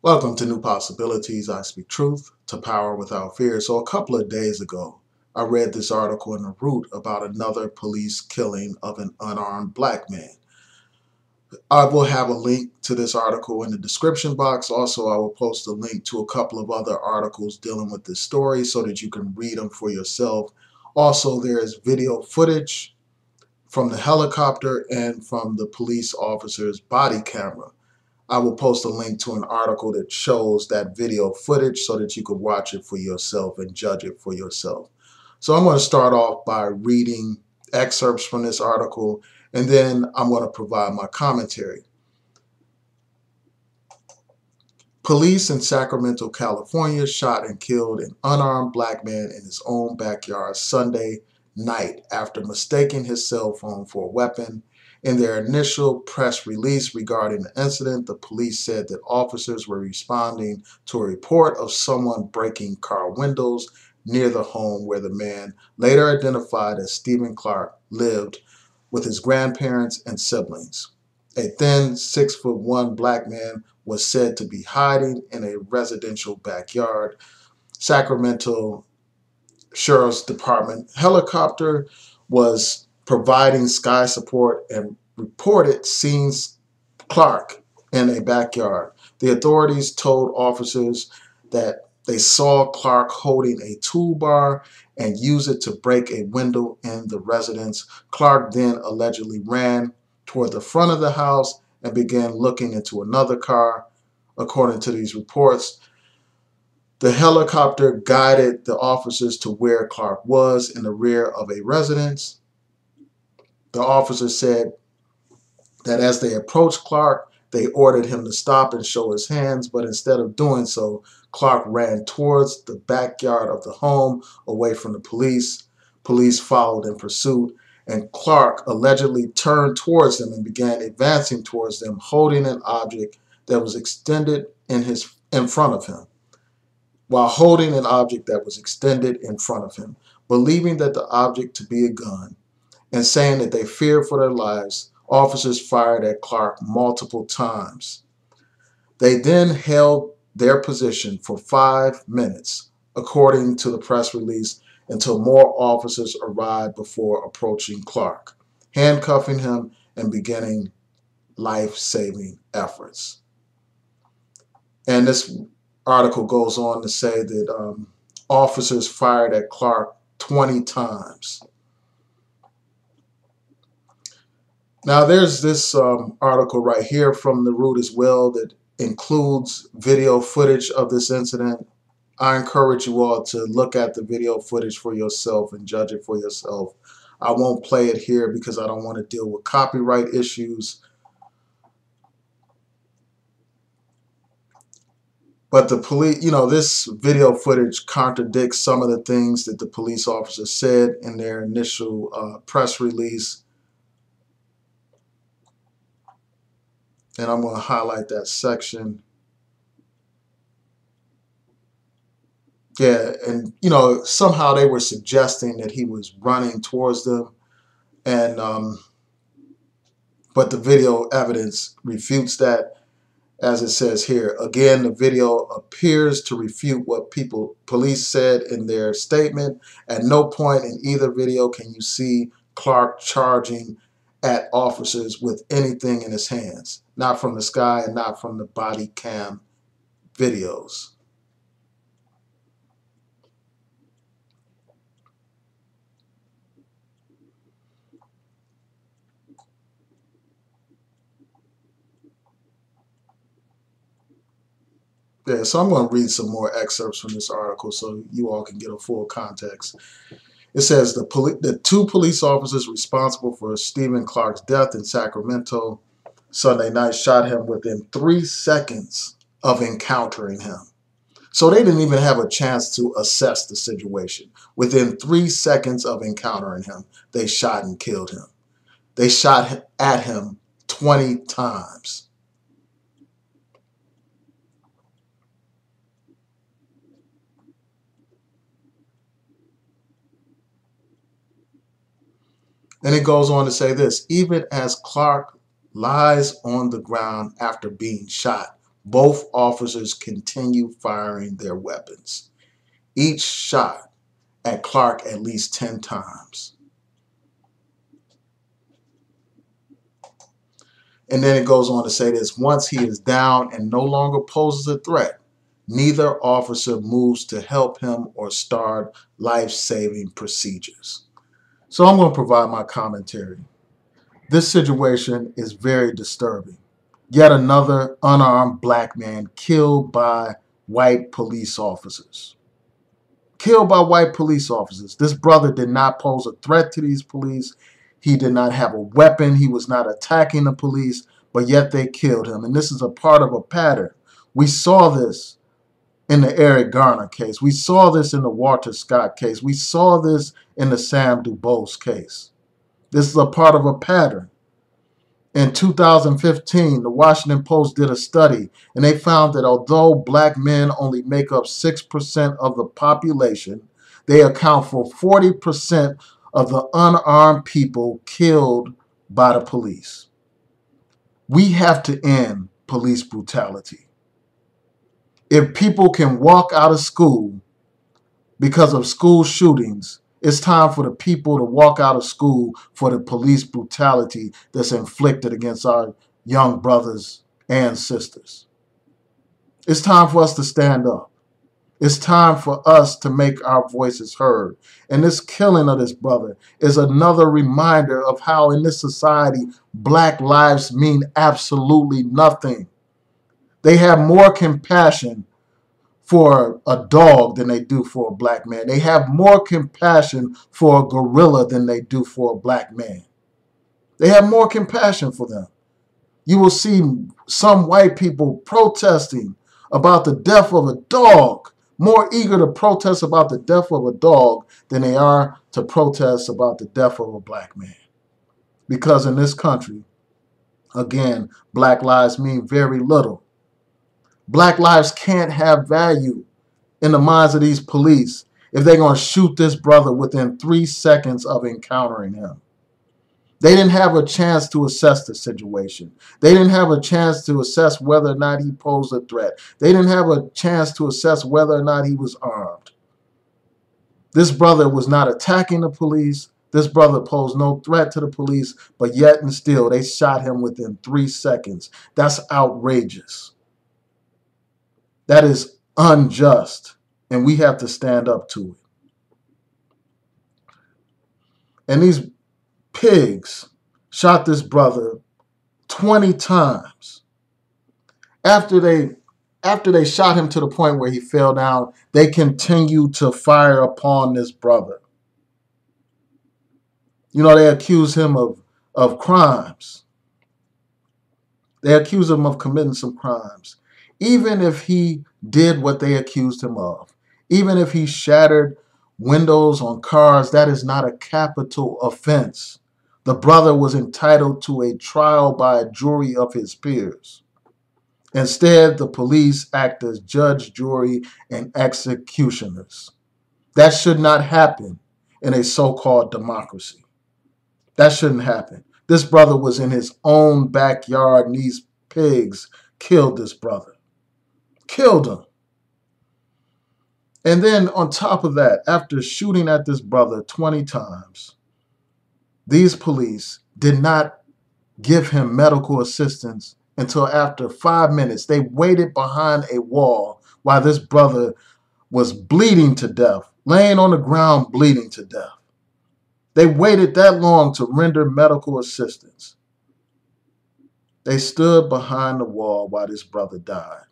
Welcome to New Possibilities. I speak truth to power without fear. So, a couple of days ago, I read this article in the Root about another police killing of an unarmed black man. I will have a link to this article in the description box. Also, I will post a link to a couple of other articles dealing with this story so that you can read them for yourself. Also, there is video footage from the helicopter and from the police officer's body camera. I will post a link to an article that shows that video footage so that you can watch it for yourself and judge it for yourself. So I'm going to start off by reading excerpts from this article, and then I'm going to provide my commentary. Police in Sacramento, California shot and killed an unarmed black man in his own backyard Sunday night after mistaking his cell phone for a weapon. In their initial press release regarding the incident, the police said that officers were responding to a report of someone breaking car windows near the home where the man, later identified as Stephon Clark, lived with his grandparents and siblings. A thin 6'1" black man was said to be hiding in a residential backyard. Sacramento Sheriff's Department helicopter was providing sky support and reported seeing Clark in a backyard. The authorities told officers that they saw Clark holding a toolbar and use it to break a window in the residence. Clark then allegedly ran toward the front of the house and began looking into another car. According to these reports, the helicopter guided the officers to where Clark was in the rear of a residence. The officers said that as they approached Clark, they ordered him to stop and show his hands, but instead of doing so, Clark ran towards the backyard of the home away from the police. Police followed in pursuit, and Clark allegedly turned towards them and began advancing towards them, holding an object that was extended in front of him. While holding an object that was extended in front of him, believing that the object to be a gun, and saying that they feared for their lives, officers fired at Clark multiple times. They then held their position for 5 minutes, according to the press release, until more officers arrived before approaching Clark, handcuffing him and beginning life-saving efforts. And this article goes on to say that officers fired at Clark 20 times. Now, there's this article right here from the Root as well that includes video footage of this incident. I encourage you all to look at the video footage for yourself and judge it for yourself. I won't play it here because I don't want to deal with copyright issues. But the police, this video footage contradicts some of the things that the police officers said in their initial press release. And I'm going to highlight that section. Yeah, and somehow they were suggesting that he was running towards them, and but the video evidence refutes that, as it says here. Again, the video appears to refute what police said in their statement. At no point in either video can you see Clark charging at officers with anything in his hands, not from the sky and not from the body cam videos. Yeah, so I'm going to read some more excerpts from this article so you all can get a full context. It says the two police officers responsible for Stephon Clark's death in Sacramento Sunday night shot him within 3 seconds of encountering him. So they didn't even have a chance to assess the situation. Within 3 seconds of encountering him, they shot and killed him. They shot at him 20 times. And it goes on to say this: even as Clark lies on the ground after being shot, Both officers continue firing their weapons. Each shot at Clark at least 10 times. And then it goes on to say this: once he is down and no longer poses a threat, neither officer moves to help him or start life-saving procedures. So I'm going to provide my commentary. This situation is very disturbing. Yet another unarmed black man killed by white police officers. Killed by white police officers. This brother did not pose a threat to these police. He did not have a weapon. He was not attacking the police, but yet they killed him. And this is a part of a pattern. We saw this in the Eric Garner case. We saw this in the Walter Scott case. We saw this in the Sam DuBose case. This is a part of a pattern. In 2015, the Washington Post did a study, and they found that although black men only make up 6% of the population, they account for 40% of the unarmed people killed by the police. We have to end police brutality. If people can walk out of school because of school shootings, it's time for the people to walk out of school for the police brutality that's inflicted against our young brothers and sisters. It's time for us to stand up. It's time for us to make our voices heard. And this killing of this brother is another reminder of how in this society, black lives mean absolutely nothing. They have more compassion for a dog than they do for a black man. They have more compassion for a gorilla than they do for a black man. They have more compassion for them. You will see some white people protesting about the death of a dog, more eager to protest about the death of a dog than they are to protest about the death of a black man. Because in this country, again, black lives mean very little. Black lives can't have value in the minds of these police if they're going to shoot this brother within 3 seconds of encountering him. They didn't have a chance to assess the situation. They didn't have a chance to assess whether or not he posed a threat. They didn't have a chance to assess whether or not he was armed. This brother was not attacking the police. This brother posed no threat to the police, but yet and still they shot him within 3 seconds. That's outrageous. That is unjust, and we have to stand up to it. And these pigs shot this brother 20 times. After they shot him to the point where he fell down, they continued to fire upon this brother. You know, they accuse him of crimes. They accuse him of committing some crimes. Even if he did what they accused him of, even if he shattered windows on cars, that is not a capital offense. The brother was entitled to a trial by a jury of his peers. Instead, the police act as judge, jury, and executioners. That should not happen in a so-called democracy. That shouldn't happen. This brother was in his own backyard, and these pigs killed this brother. Killed him. And then on top of that, after shooting at this brother 20 times, these police did not give him medical assistance until after 5 minutes. They waited behind a wall while this brother was bleeding to death, laying on the ground bleeding to death. They waited that long to render medical assistance. They stood behind the wall while this brother died.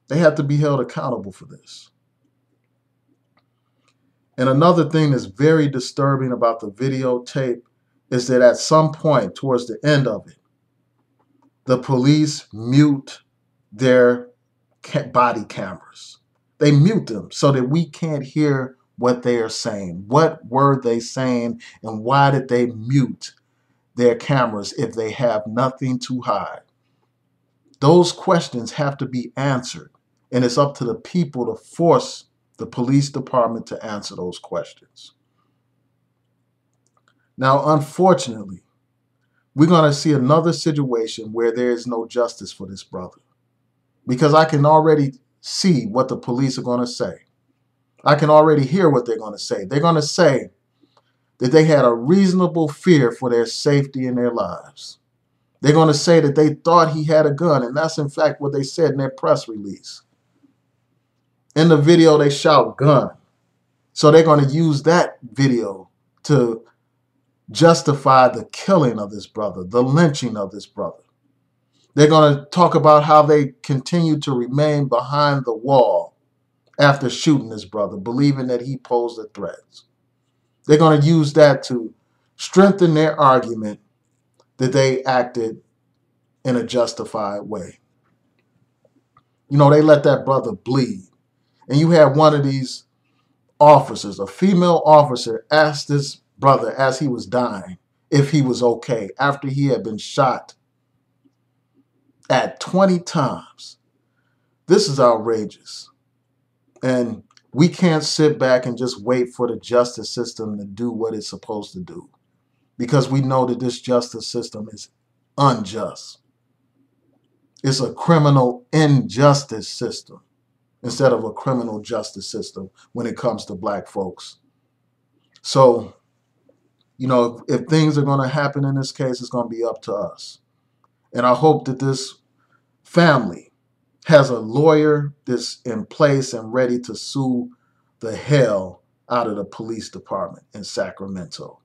They have to be held accountable for this. And another thing that's very disturbing about the videotape is that at some point towards the end of it, the police mute their body cameras. They mute them so that we can't hear what they are saying. What were they saying, and why did they mute their cameras if they have nothing to hide? Those questions have to be answered. And it's up to the people to force the police department to answer those questions. Now, unfortunately, we're going to see another situation where there is no justice for this brother. Because I can already see what the police are going to say. I can already hear what they're going to say. They're going to say that they had a reasonable fear for their safety and their lives. They're going to say that they thought he had a gun, and that's in fact what they said in their press release. In the video, they shout gun. So they're going to use that video to justify the killing of this brother, the lynching of this brother. They're going to talk about how they continue to remain behind the wall after shooting this brother, believing that he posed a threat. They're going to use that to strengthen their argument that they acted in a justified way. You know, they let that brother bleed. And you had one of these officers, a female officer, asked this brother as he was dying if he was okay after he had been shot at 20 times. This is outrageous. And we can't sit back and just wait for the justice system to do what it's supposed to do, because we know that this justice system is unjust. It's a criminal injustice system instead of a criminal justice system when it comes to black folks. So, you know, if things are going to happen in this case, it's going to be up to us. And I hope that this family has a lawyer that's in place and ready to sue the hell out of the police department in Sacramento.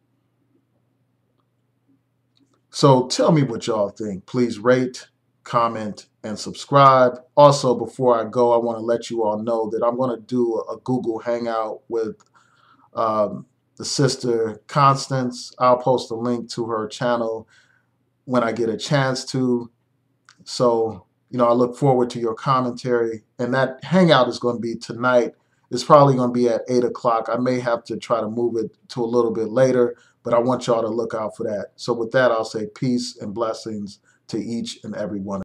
So tell me what y'all think. Please rate, comment, and subscribe. Also, before I go, I want to let you all know that I'm going to do a Google Hangout with the sister CONSTANCE. I'll post a link to her channel when I get a chance to. So, you know, I look forward to your commentary. And that hangout is going to be tonight. It's probably going to be at 8 o'clock. I may have to try to move it to a little bit later, but I want y'all to look out for that. So with that, I'll say peace and blessings to each and every one.